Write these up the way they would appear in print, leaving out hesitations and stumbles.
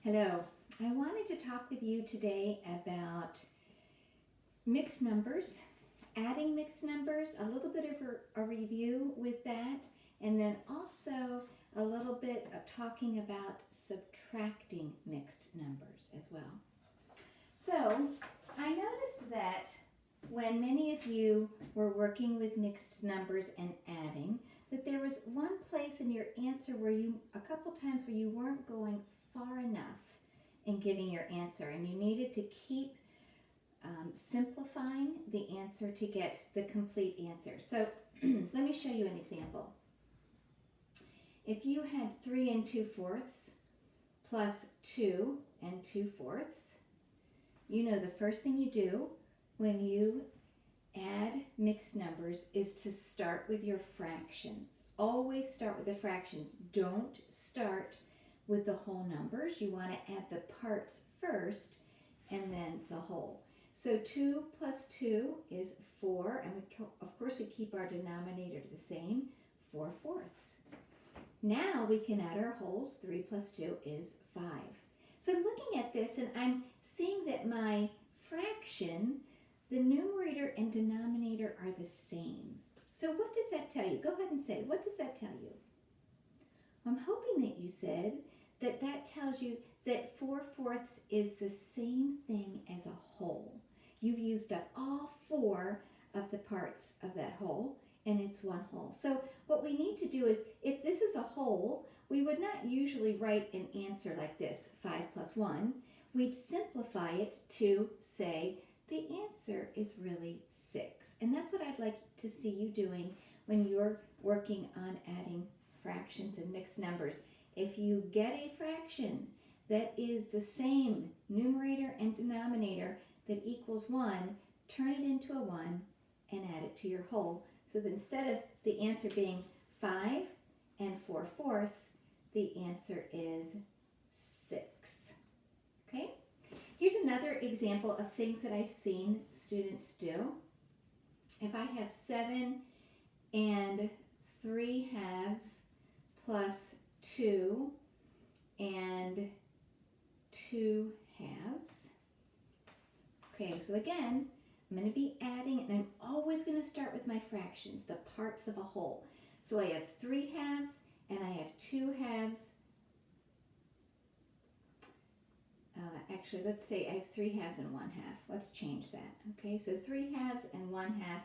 Hello. I wanted to talk with you today about mixed numbers, adding mixed numbers, a little bit of a review with that, and then also a little bit of talking about subtracting mixed numbers as well. So, I noticed that when many of you were working with mixed numbers and adding, that there was one place in your answer where a couple times where you weren't going far enough in giving your answer, and you needed to keep simplifying the answer to get the complete answer. So let me show you an example. If you had 3 and 2/4 plus 2 and 2/4, you know the first thing you do when you add mixed numbers is to start with your fractions. Always start with the fractions. Don't start with the whole numbers. You want to add the parts first and then the whole. So 2 plus 2 is 4, and of course we keep our denominator the same, 4/4. Now we can add our wholes. 3 plus 2 is 5. So I'm looking at this and I'm seeing that my fraction, the numerator and denominator are the same. So what does that tell you? Go ahead and say, what does that tell you? I'm hoping that you said that tells you that 4/4 is the same thing as a whole. You've used up all 4 of the parts of that whole, and it's one whole. So what we need to do is, if this is a whole, we would not usually write an answer like this, 5 plus 1. We'd simplify it to say the answer is really 6. And that's what I'd like to see you doing when you're working on adding fractions and mixed numbers. If you get a fraction that is the same numerator and denominator that equals 1, turn it into a 1 and add it to your whole. So that instead of the answer being 5 and 4/4, the answer is 6. Okay? Here's another example of things that I've seen students do. If I have 7 and 3/2 plus 2 and 2/2. Okay, so again, I'm going to be adding, and I'm always going to start with my fractions, the parts of a whole. So I have 3/2 and I have 2/2. Actually, let's say I have 3/2 and 1/2. Let's change that. Okay, so 3/2 and 1/2,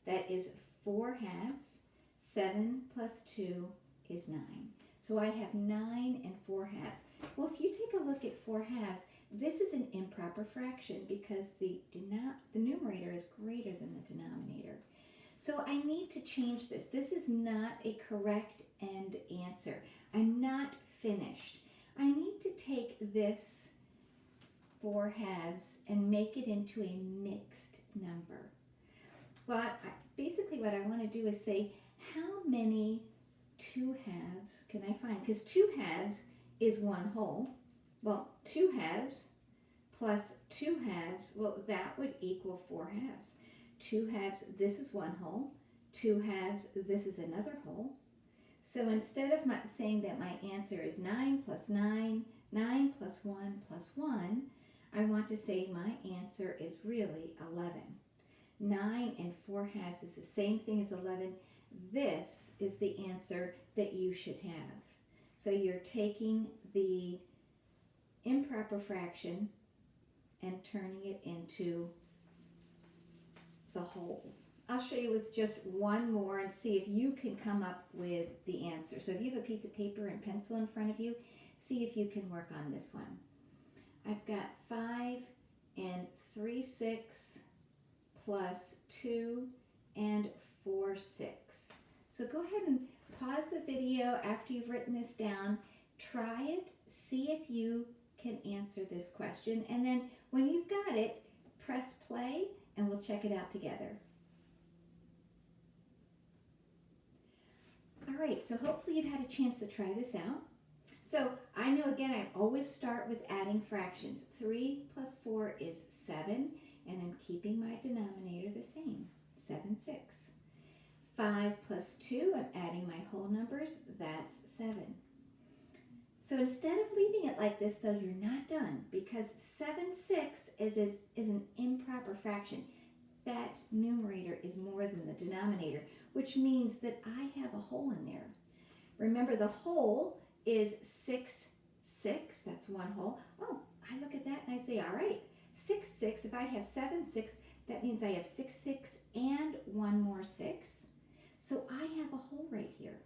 that is 4/2. 7 plus 2 is 9. So I have 9 and 4/2. Well, if you take a look at 4/2, this is an improper fraction because the numerator is greater than the denominator. So I need to change this. This is not a correct end answer. I'm not finished. I need to take this 4/2 and make it into a mixed number. Well, basically what I want to do is say, how many 2/2 can I find? Because 2/2 is one whole. Well, 2/2 plus 2/2, well, that would equal 4/2. 2/2, this is one whole. 2/2, this is another whole. So instead of saying that my answer is 9 plus 9, 9 plus 1 plus 1, I want to say my answer is really 11. 9 and 4/2 is the same thing as 11. This is the answer that you should have. So you're taking the improper fraction and turning it into the wholes. I'll show you with just one more and see if you can come up with the answer. So if you have a piece of paper and pencil in front of you, see if you can work on this one. I've got 5 and 3/6 plus 2 and 4/6. So go ahead and pause the video after you've written this down. Try it. See if you can answer this question. And then when you've got it, press play and we'll check it out together. All right, so hopefully you've had a chance to try this out. So I know, again, I always start with adding fractions. 3 plus 4 is 7, and I'm keeping my denominator the same, 7/6. 5 plus 2, I'm adding my whole numbers, that's 7. So instead of leaving it like this, though, you're not done, because 7/6 is an improper fraction. That numerator is more than the denominator, which means that I have a whole in there. Remember, the whole is 6/6. That's one whole. Oh, I look at that and I say, all right, 6/6. If I have 7/6, that means I have 6/6 and one more 6. So I have a whole right here.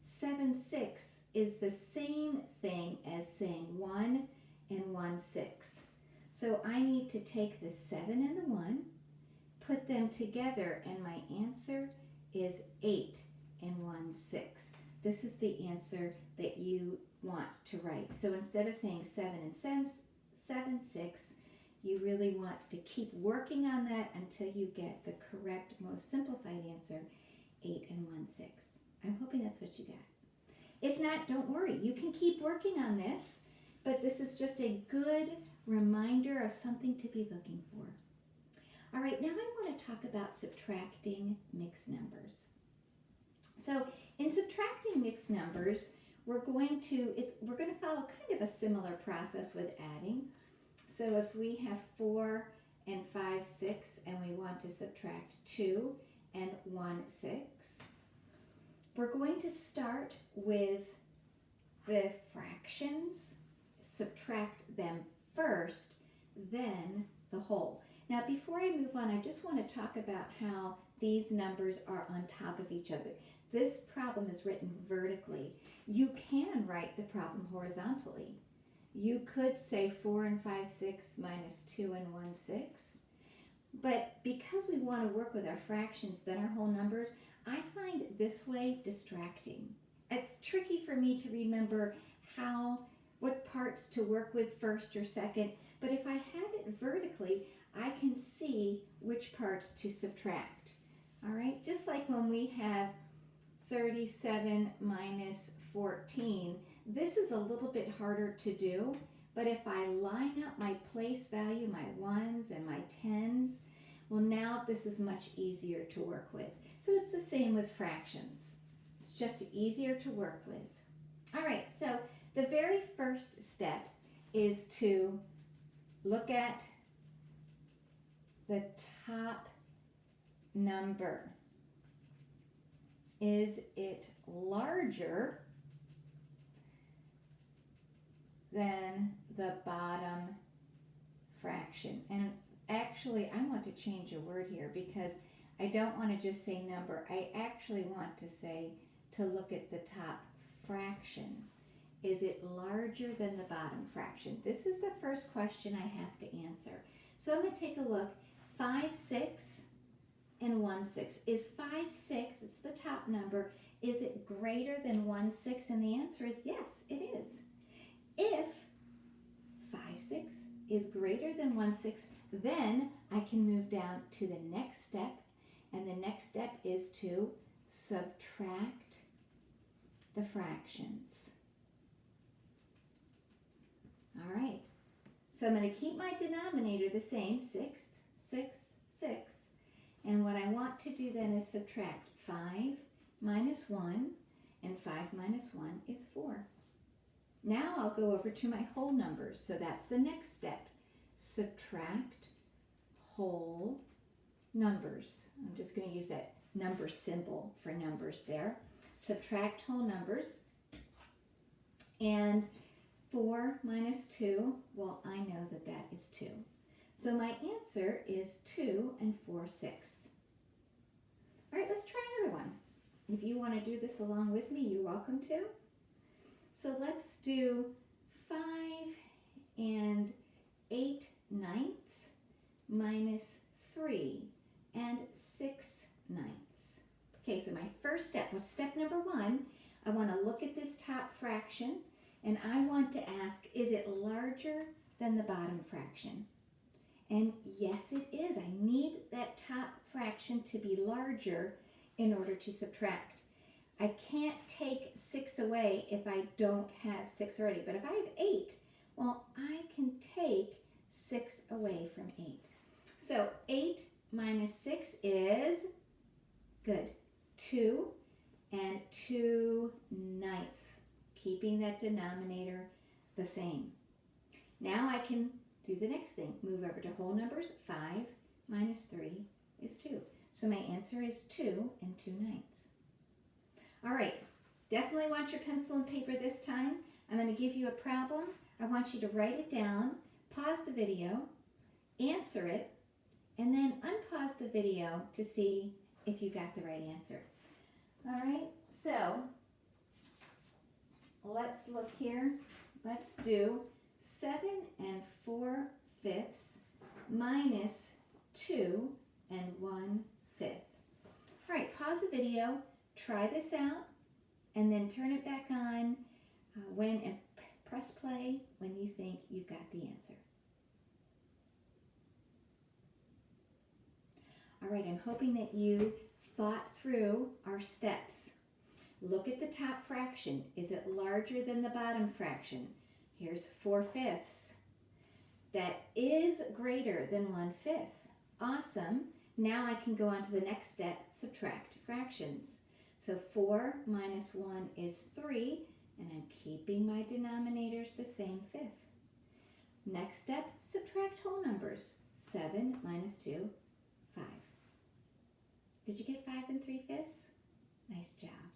7/6 is the same thing as saying 1 and 1/6. So I need to take the 7 and the 1, put them together, and my answer is 8 and 1/6. This is the answer that you want to write. So instead of saying 7 and 7/6, you really want to keep working on that until you get the correct, most simplified answer, 8 and 1/6. I'm hoping that's what you got. If not, don't worry. You can keep working on this, but this is just a good reminder of something to be looking for. All right, now I want to talk about subtracting mixed numbers. So in subtracting mixed numbers, we're going to follow kind of a similar process with adding. So if we have 4 and 5/6 and we want to subtract 2 and 1/6, we're going to start with the fractions, subtract them first, then the whole. Now before I move on, I just want to talk about how these numbers are on top of each other. This problem is written vertically. You can write the problem horizontally. You could say 4 and 5/6 minus 2 and 1/6. But because we want to work with our fractions, then our whole numbers, I find this way distracting. It's tricky for me to remember what parts to work with first or second, but if I have it vertically, I can see which parts to subtract. All right, just like when we have 37 minus 14, this is a little bit harder to do, but if I line up my place value, my 1s and my 10s, well, now this is much easier to work with. So it's the same with fractions. It's just easier to work with. All right, so the very first step is to look at the top number. Is it larger than the bottom fraction? And actually, I want to change a word here because I don't want to just say number. I actually want to say to look at the top fraction. Is it larger than the bottom fraction? This is the first question I have to answer. So I'm going to take a look. 5/6 and 1/6. Is 5/6, it's the top number, is it greater than 1/6? And the answer is yes, it is. If 5/6 is greater than 1/6, then I can move down to the next step, and the next step is to subtract the fractions. All right, so I'm going to keep my denominator the same, 6th, 6th, 6th. And what I want to do then is subtract 5 minus 1, and 5 minus 1 is 4. Now I'll go over to my whole numbers. So that's the next step. Subtract whole numbers. I'm just going to use that number symbol for numbers there. Subtract whole numbers. And 4 minus 2, well, I know that that is 2. So my answer is 2 and 4/6. All right, let's try another one. If you want to do this along with me, you're welcome to. So let's do 5 and 8/9 minus 3 and 6/9. Okay, so my first step, what's step number 1? I want to look at this top fraction, and I want to ask, is it larger than the bottom fraction? And yes, it is. I need that top fraction to be larger in order to subtract. I can't take 6 away if I don't have 6 already. But if I have 8, well, I can take 6 away from 8. So 8 minus 6 is, good, 2 and 2/9. keeping that denominator the same. Now I can do the next thing. Move over to whole numbers. 5 minus 3 is 2. So my answer is 2 2/9. All right, definitely want your pencil and paper this time. I'm going to give you a problem. I want you to write it down, pause the video, answer it, and then unpause the video to see if you got the right answer. All right, so let's look here. Let's do 7 4/5 minus 2 1/5. All right, pause the video, try this out, and then turn it back on and press play when you think you've got the answer. All right, I'm hoping that you thought through our steps. Look at the top fraction. Is it larger than the bottom fraction? Here's 4/5. That is greater than 1/5. Awesome. Now I can go on to the next step, subtract fractions. So 4 minus 1 is 3, and I'm keeping my denominators the same fifth. Next step, subtract whole numbers. 7 minus 2, 5. Did you get 5 3/5? Nice job.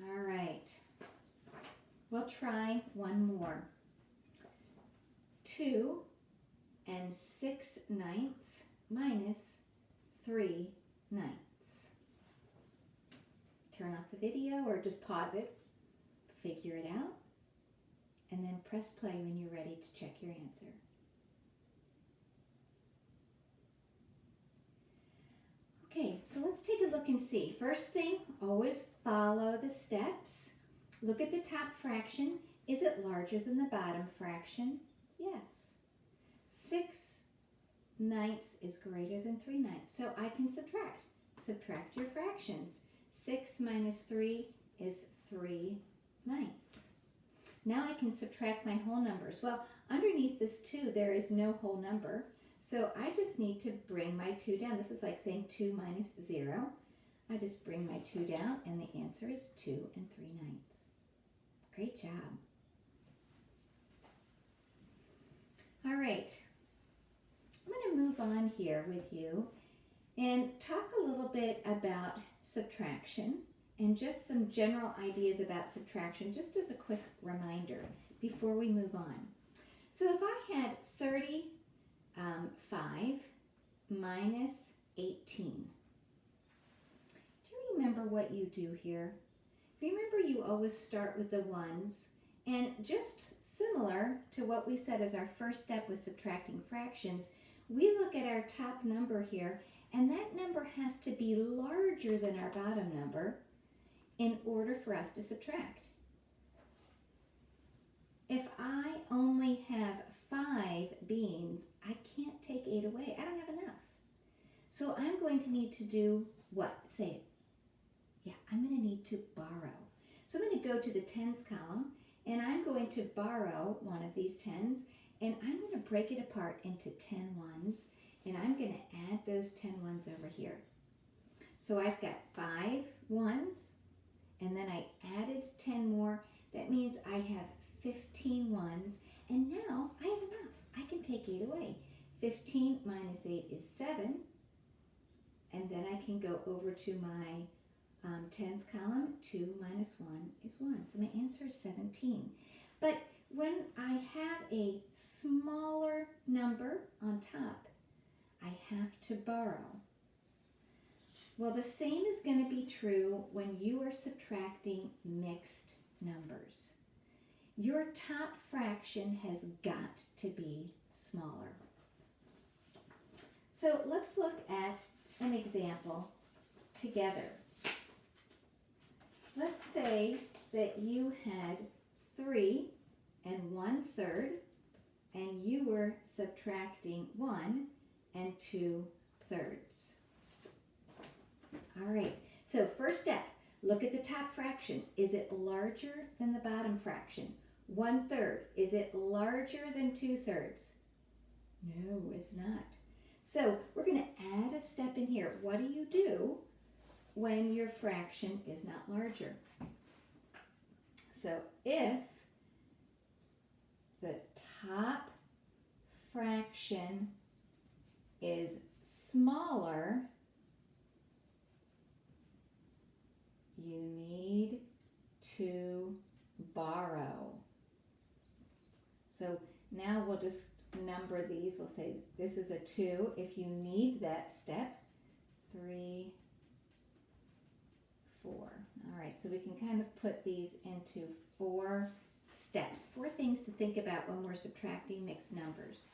All right. We'll try one more. 2 6/9 minus 3/9. Turn off the video or just pause it, figure it out, and then press play when you're ready to check your answer. Okay, so let's take a look and see. First thing, always follow the steps. Look at the top fraction. Is it larger than the bottom fraction? Yes. 6/9 is greater than 3/9. So I can subtract. Subtract your fractions. 6 minus 3 is 3/9. Now I can subtract my whole numbers. Well, underneath this 2, there is no whole number. So I just need to bring my 2 down. This is like saying 2 minus 0. I just bring my 2 down, and the answer is 2 3/9. Great job. All right. I'm going to move on here with you and talk a little bit about subtraction and just some general ideas about subtraction, just as a quick reminder before we move on. So if I had 35 minus 18, do you remember what you do here? Remember, you always start with the ones, and just similar to what we said as our first step with subtracting fractions, we look at our top number here, and that number has to be larger than our bottom number in order for us to subtract. If I only have 5 beans, I can't take 8 away. I don't have enough. So I'm going to need to do what? Say it. Yeah, I'm going to need to borrow. So I'm going to go to the tens column, and I'm going to borrow one of these tens, and I'm going to break it apart into 10 ones, and I'm going to add those 10 ones over here. So I've got 5 ones, and then I added 10 more. That means I have 15 ones, and now I have enough. I can take 8 away. 15 minus 8 is 7, and then I can go over to my tens column. 2 minus 1 is 1. So my answer is 17. But when I have a smaller number on top, I have to borrow. Well, the same is going to be true when you are subtracting mixed numbers. Your top fraction has got to be smaller. So let's look at an example together. Let's say that you had 3 1/3, and you were subtracting 1 2/3. All right, so first step, look at the top fraction. Is it larger than the bottom fraction? 1/3, is it larger than 2/3? No, it's not. So we're going to add a step in here. What do? when your fraction is not larger. So if the top fraction is smaller, you need to borrow. So now we'll just number these. We'll say this is a 2 if you need that step. 3, 4. All right, so we can kind of put these into 4 steps, 4 things to think about when we're subtracting mixed numbers.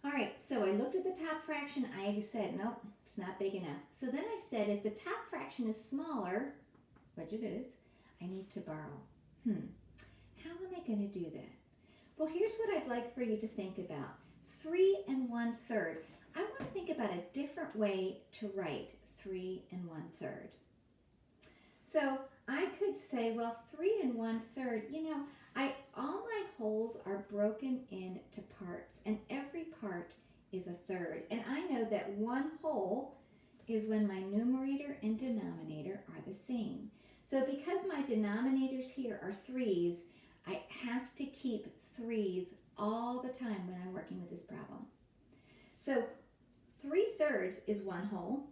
All right, so I looked at the top fraction. I said, nope, it's not big enough. So then I said, if the top fraction is smaller, which it is, I need to borrow. How am I going to do that? Well, here's what I'd like for you to think about. 3 1/3. I want to think about a different way to write 3 1/3. So I could say, well, 3 1/3, you know, all my wholes are broken into parts, and every part is a third. And I know that 1 whole is when my numerator and denominator are the same. So because my denominators here are 3's, I have to keep 3's all the time when I'm working with this problem. So 3/3 is 1 whole,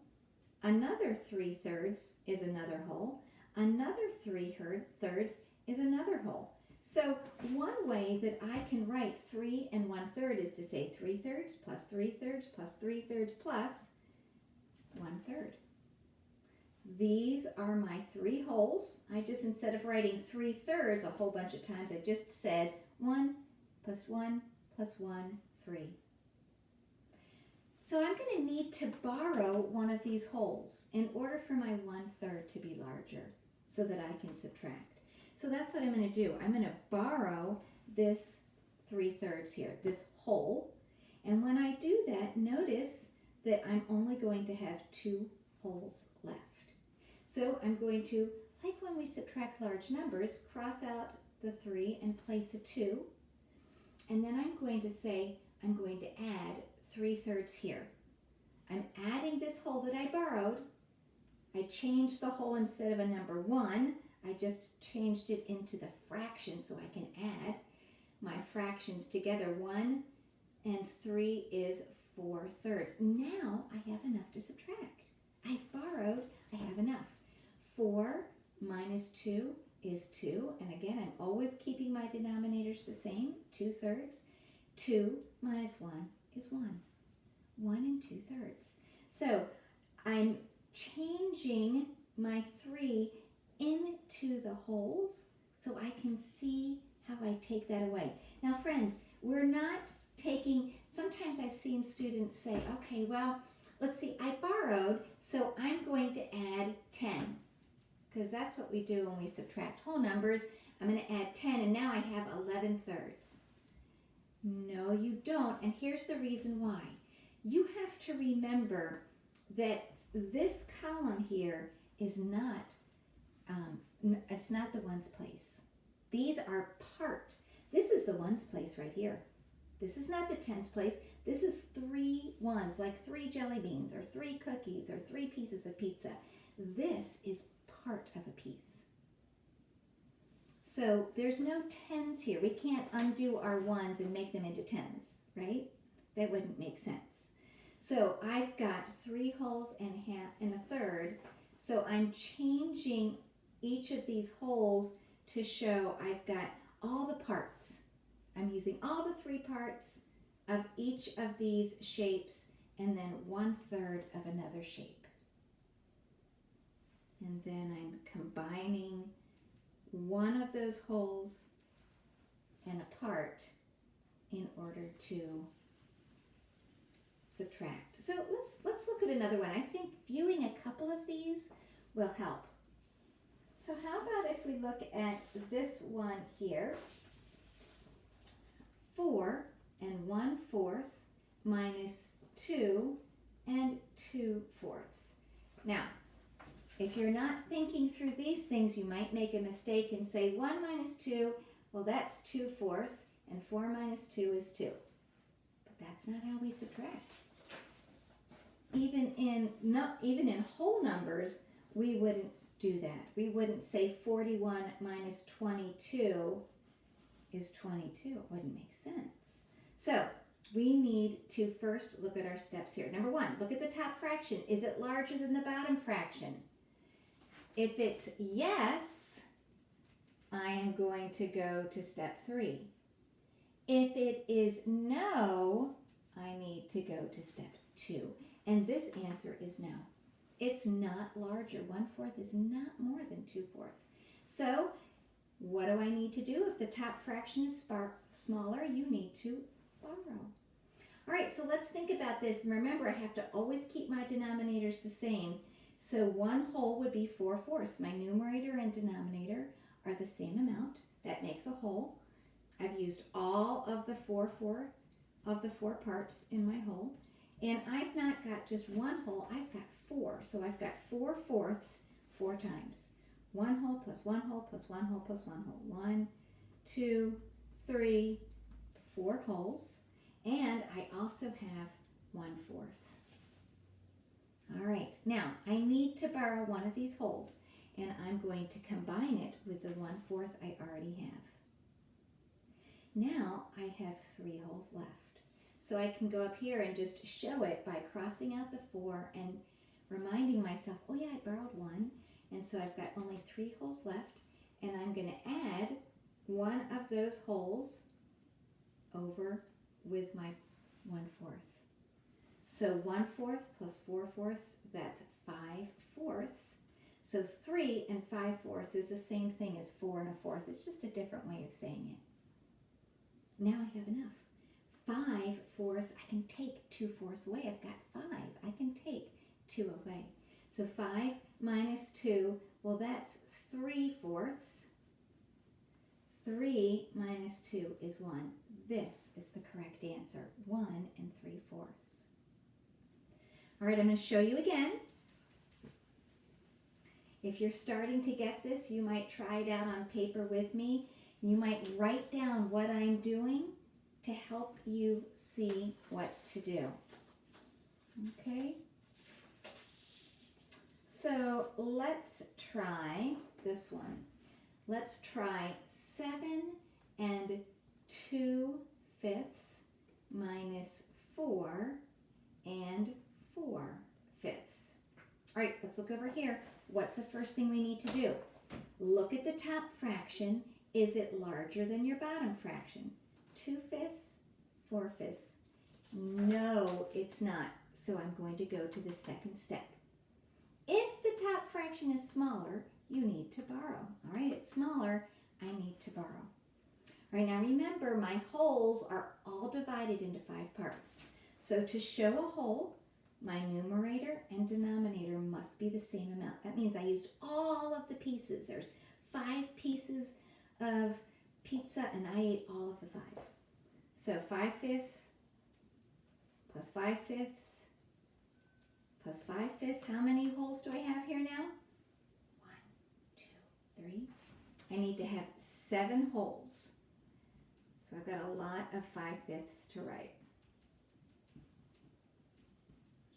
another 3/3 is another whole, another 3/3 is another whole. So one way that I can write 3 1/3 is to say 3/3 plus 3/3 plus 3/3 plus 1/3. These are my 3 wholes. I just, instead of writing 3/3 a whole bunch of times, I just said 1 plus 1 plus 1, 3. So I'm going to need to borrow one of these wholes in order for my 1/3 to be larger so that I can subtract. So that's what I'm going to do. I'm going to borrow this 3/3 here, this whole. And when I do that, notice that I'm only going to have 2 wholes left. So I'm going to, like when we subtract large numbers, cross out the 3 and place a 2. And then I'm going to say, I'm going to add 3/3 here. I'm adding this whole that I borrowed. I changed the whole instead of a number 1. I just changed it into the fraction so I can add my fractions together. 1 and 3 is 4/3. Now I have enough to subtract. I've borrowed, I have enough. 4 minus 2 is 2. And again, I'm always keeping my denominators the same, 2/3. 2 minus 1 is 1. 1 2/3. So I'm changing my 3 into the wholes so I can see how I take that away. Now friends, we're not taking, sometimes I've seen students say, okay, well, let's see, I borrowed, so I'm going to add 10. Because that's what we do when we subtract whole numbers. I'm going to add 10, and now I have 11/3. No, you don't, and here's the reason why. You have to remember that this column here is not, it's not the ones place. These are part. This is the ones place right here. This is not the tens place. This is 3 ones, like 3 jelly beans or 3 cookies or 3 pieces of pizza. This is part of a piece. So there's no tens here. We can't undo our ones and make them into tens, right? That wouldn't make sense. So I've got 3 wholes and a third. So I'm changing each of these wholes to show I've got all the parts. I'm using all the 3 parts of each of these shapes and then 1/3 of another shape. And then I'm combining one of those wholes and a part in order to subtract. So let's look at another one. I think viewing a couple of these will help. So how about if we look at this one here? 4 1/4 minus 2 2/4. Now, if you're not thinking through these things, you might make a mistake and say 1 minus 2, well, that's 2/4, and 4 minus 2 is 2. But that's not how we subtract. even in whole numbers, we wouldn't do that. We wouldn't say 41 minus 22 is 22. It wouldn't make sense. So we need to first look at our steps here. Number one, look at the top fraction. Is it larger than the bottom fraction? If it's yes, I am going to go to step 3. If it is no, I need to go to step 2. And this answer is no. It's not larger. 1/4 is not more than 2/4. So what do I need to do? If the top fraction is smaller, you need to borrow. All right, so let's think about this. Remember, I have to always keep my denominators the same. So 1 whole would be 4/4. My numerator and denominator are the same amount. That makes a whole. I've used all of the four parts in my whole. And I've not got just 1 whole, I've got 4. So I've got 4/4 4 times. 1 whole plus 1 whole plus 1 whole plus 1 whole. 1, 2, 3, 4 wholes. And I also have 1/4. All right, now I need to borrow one of these wholes, and I'm going to combine it with the 1/4 I already have. Now I have 3 wholes left. So I can go up here and just show it by crossing out the 4 and reminding myself, oh yeah, I borrowed 1. And so I've got only 3 wholes left, and I'm going to add one of those wholes over with my 1/4. So 1/4 plus 4/4, that's 5/4. So 3 and 5/4 is the same thing as 4 1/4. It's just a different way of saying it. Now I have enough. 5/4, I can take 2/4 away. I've got 5. I can take 2 away. So 5 minus 2, well, that's 3/4. 3 minus 2 is 1. This is the correct answer, 1 3/4. All right, I'm going to show you again. If you're starting to get this, you might try it out on paper with me. You might write down what I'm doing to help you see what to do. Okay? So let's try this one. Let's try 7 2/5 minus 4 4/5. All right, let's look over here. What's the first thing we need to do? Look at the top fraction. Is it larger than your bottom fraction? 2/5, 4/5. No, it's not. So I'm going to go to the second step. If the top fraction is smaller, you need to borrow. All right, it's smaller, I need to borrow. All right, now remember, my wholes are all divided into 5 parts. So to show a whole, my numerator and denominator must be the same amount. That means I used all of the pieces. There's 5 pieces of pizza, and I ate all of the 5. So 5/5 plus 5/5 plus 5/5. How many wholes do I have here now? 1, 2, 3. I need to have 7 wholes. So I've got a lot of 5/5 to write.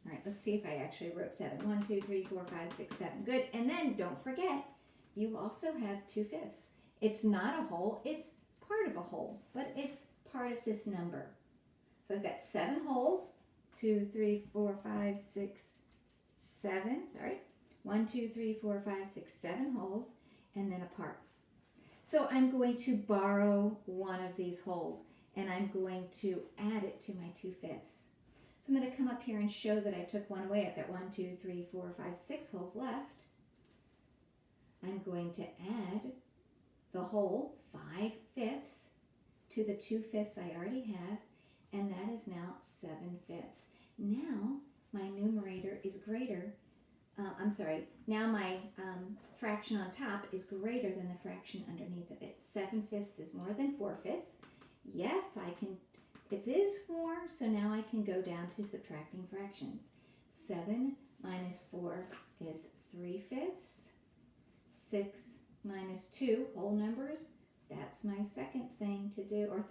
All right, let's see if I actually wrote 7. 1, 2, 3, 4, 5, 6, 7. Good. And then don't forget, you also have 2/5. It's not a whole, it's part of a whole, but it's part of this number. So I've got 7 wholes. 2, 3, 4, 5, 6, 7. Sorry. 1, 2, 3, 4, 5, 6, 7 wholes, and then a part. So I'm going to borrow one of these wholes, and I'm going to add it to my 2/5. So I'm going to come up here and show that I took one away. I've got 1, 2, 3, 4, 5, 6 wholes left. I'm going to add the whole 5/5 to the 2/5 I already have, and that is now 7/5. Now my numerator is greater. Now my fraction on top is greater than the fraction underneath of it. 7/5 is more than 4/5. Yes, it is 4, so now I can go down to subtracting fractions. 7 minus 4 is 3/5. 6 minus 2, whole numbers, that's my second thing to do, or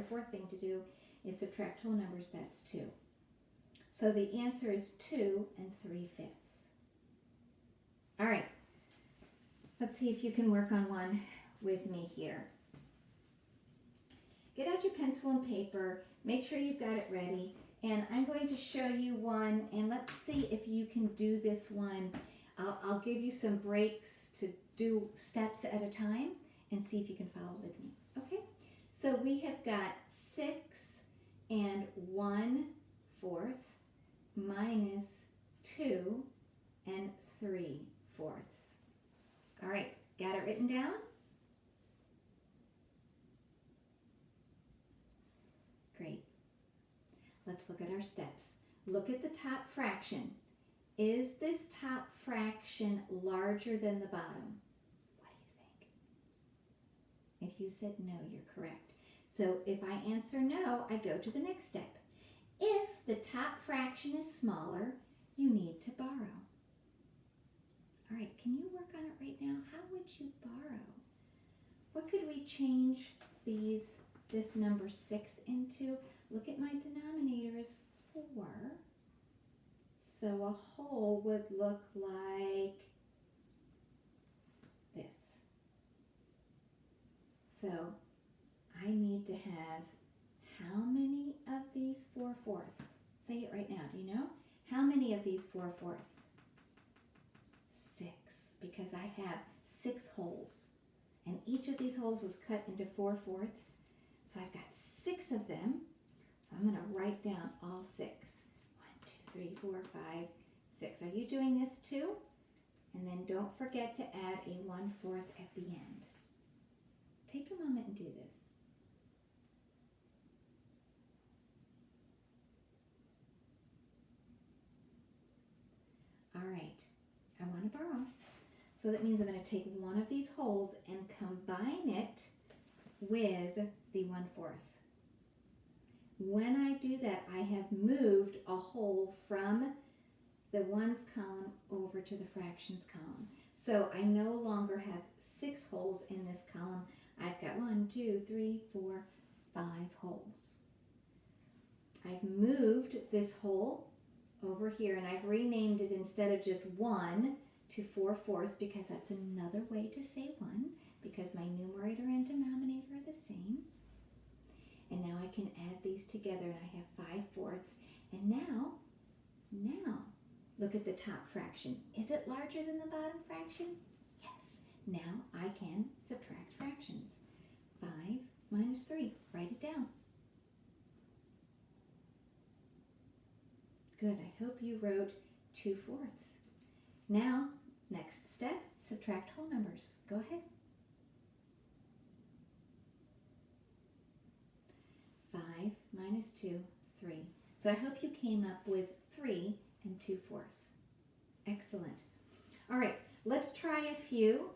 fourth thing to do is subtract whole numbers, that's 2. So the answer is 2 3/5. All right, let's see if you can work on one with me here. Get out your pencil and paper, make sure you've got it ready, and I'm going to show you one, and let's see if you can do this one. I'll give you some breaks to do steps at a time and see if you can follow with me. Okay, so we have got 6 1/4 minus 2 3/4. All right, got it written down? Great. Let's look at our steps. Look at the top fraction. Is this top fraction larger than the bottom? What do you think? If you said no, you're correct. So if I answer no, I go to the next step. If the top fraction is smaller, you need to borrow. All right, can you work on it right now? How would you borrow? What could we change this number 6 into? Look at my denominator is 4. So a whole would look like this. So I need to have how many of these 4/4? Say it right now. Do you know? How many of these 4/4? 6, because I have 6 holes. And each of these holes was cut into 4/4. So I've got 6 of them. So I'm going to write down all 6. 1, 2, 3, 4, 5, 6. Are you doing this too? And then don't forget to add a 1/4 at the end. Take a moment and do this. All right, I want to borrow. So that means I'm going to take one of these holes and combine it with the 1/4. When I do that, I have moved a hole from the ones column over to the fractions column. So I no longer have 6 holes in this column. I've got 1, 2, 3, 4, 5 holes. I've moved this hole over here and I've renamed it, instead of just 1 to 4/4, because that's another way to say 1, because my numerator and denominator are the same. And now I can add these together and I have 5/4. And now, look at the top fraction. Is it larger than the bottom fraction? Yes. Now I can subtract fractions. 5 minus 3. Write it down. Good. I hope you wrote 2/4. Now, next step, subtract whole numbers. Go ahead. 5 minus 2, 3. So I hope you came up with 3 2/4. Excellent. All right, let's try a few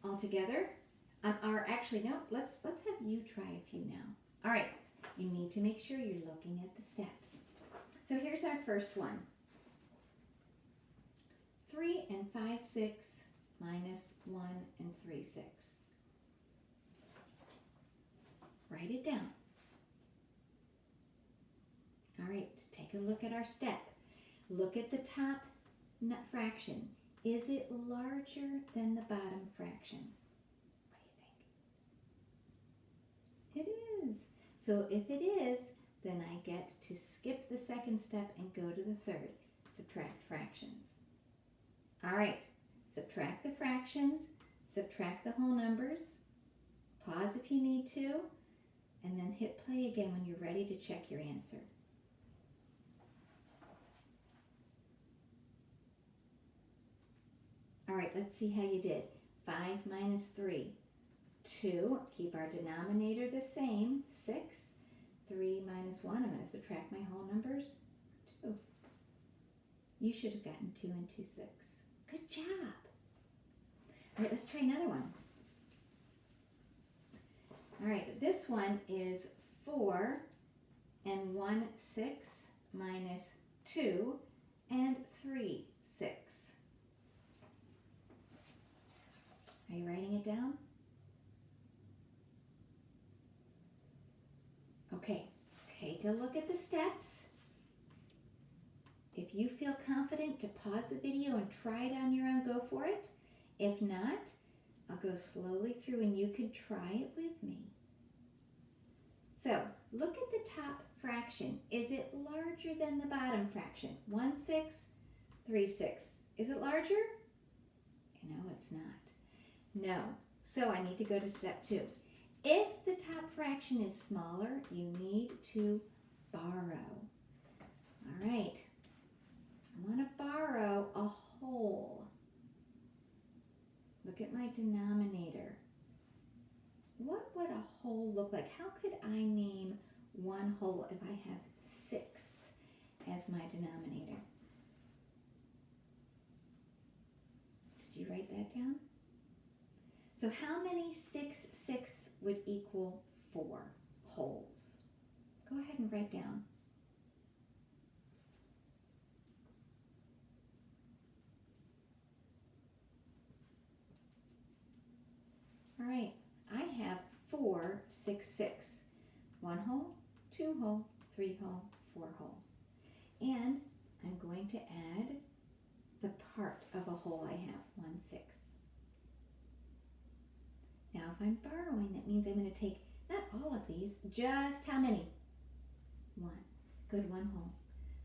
all together. Or actually, no, let's have you try a few now. All right, you need to make sure you're looking at the steps. So here's our first one. 3 5/6 minus 1 3/6. Write it down. All right, take a look at our step. Look at the top fraction. Is it larger than the bottom fraction? What do you think? It is. So if it is, then I get to skip the second step and go to the third. Subtract fractions. All right, subtract the fractions, subtract the whole numbers, pause if you need to, and then hit play again when you're ready to check your answer. All right, let's see how you did. 5 minus 3, 2. Keep our denominator the same, 6. 3 minus 1, I'm going to subtract my whole numbers, 2. You should have gotten 2 2/6. Good job. All right, let's try another one. All right, this one is 4 1/6 minus 2 3/6. Are you writing it down? Okay, take a look at the steps. you feel confident to pause the video and try it on your own, go for it. If not, I'll go slowly through and you could try it with me. So look at the top fraction. Is it larger than the bottom fraction? 1 6, 3 6. Is it larger? No, it's not. No. So I need to go to step 2. If the top fraction is smaller, you need to borrow. All right. I want to borrow a whole. Look at my denominator. What would a whole look like? How could I name one whole if I have 6 as my denominator? Did you write that down? So how many 6 would equal 4 wholes? Go ahead and write down. All right, I have 4 6 6. 1 whole, 2 whole, 3 whole, 4 whole. And I'm going to add the part of a whole I have, 1 6. Now if I'm borrowing, that means I'm going to take not all of these, just how many? 1. Good, 1 whole.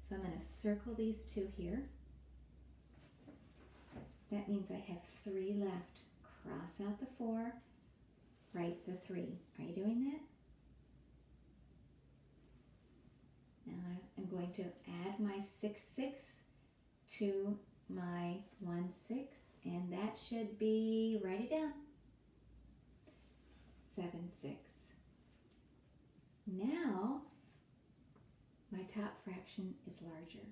So I'm going to circle these 2 here. That means I have 3 left. Cross out the 4, write the 3. Are you doing that? Now I'm going to add my 6 6 to my 1 6, and that should be, write it down, 7 6. Now my top fraction is larger.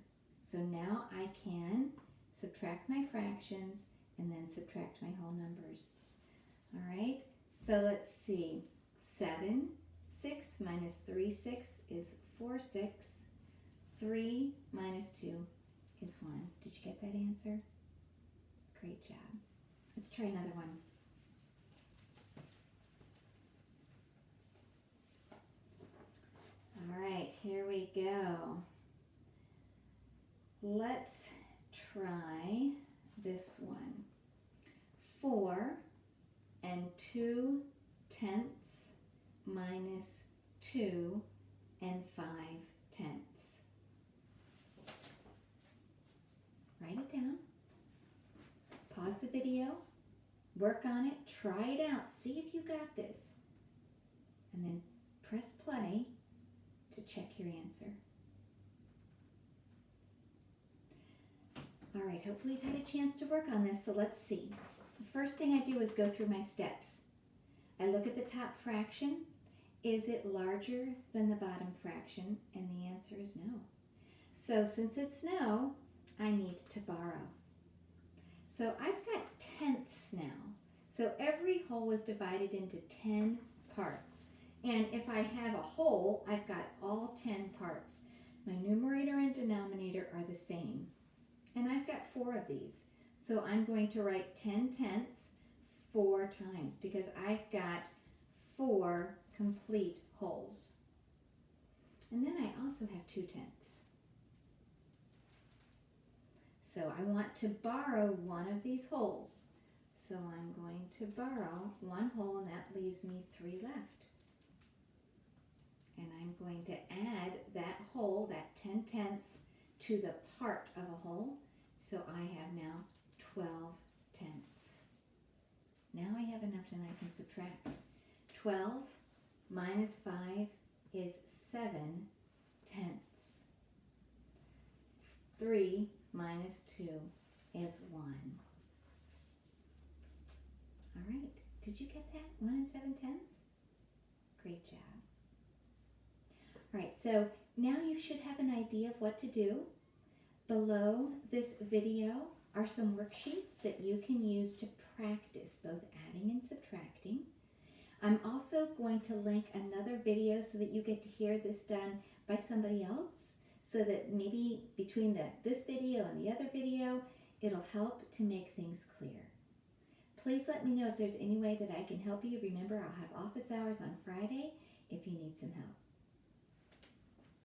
So now I can subtract my fractions and then subtract my whole numbers. All right, so let's see. 7 6 minus 3 6 is 4 6. 3 minus 2 is 1. Did you get that answer? Great job. Let's try another one. All right, here we go. Let's try this one. 4 and 2 tenths minus 2 and 5 tenths. Write it down. Pause the video. Work on it. Try it out. See if you got this. And then press play to check your answer. All right, hopefully you've had a chance to work on this, so let's see. The first thing I do is go through my steps. I look at the top fraction. Is it larger than the bottom fraction? And the answer is no. So since it's no, I need to borrow. So I've got tenths now. So every whole was divided into 10 parts. And if I have a whole, I've got all 10 parts. My numerator and denominator are the same. And I've got 4 of these. So I'm going to write 10 tenths 4 times because I've got 4 complete wholes. And then I also have 2 tenths. So I want to borrow one of these wholes. So I'm going to borrow 1 whole, and that leaves me 3 left. And I'm going to add that whole, that 10 tenths, to the part of a whole. So I have now 12 tenths. Now I have enough and I can subtract. 12 minus 5 is 7 tenths. 3 minus 2 is 1. All right, did you get that? 1 and 7 tenths? Great job. All right, so now you should have an idea of what to do. Below this video are some worksheets that you can use to practice both adding and subtracting. I'm also going to link another video so that you get to hear this done by somebody else, so that maybe between this video and the other video, it'll help to make things clear. Please let me know if there's any way that I can help you. Remember, I'll have office hours on Friday if you need some help.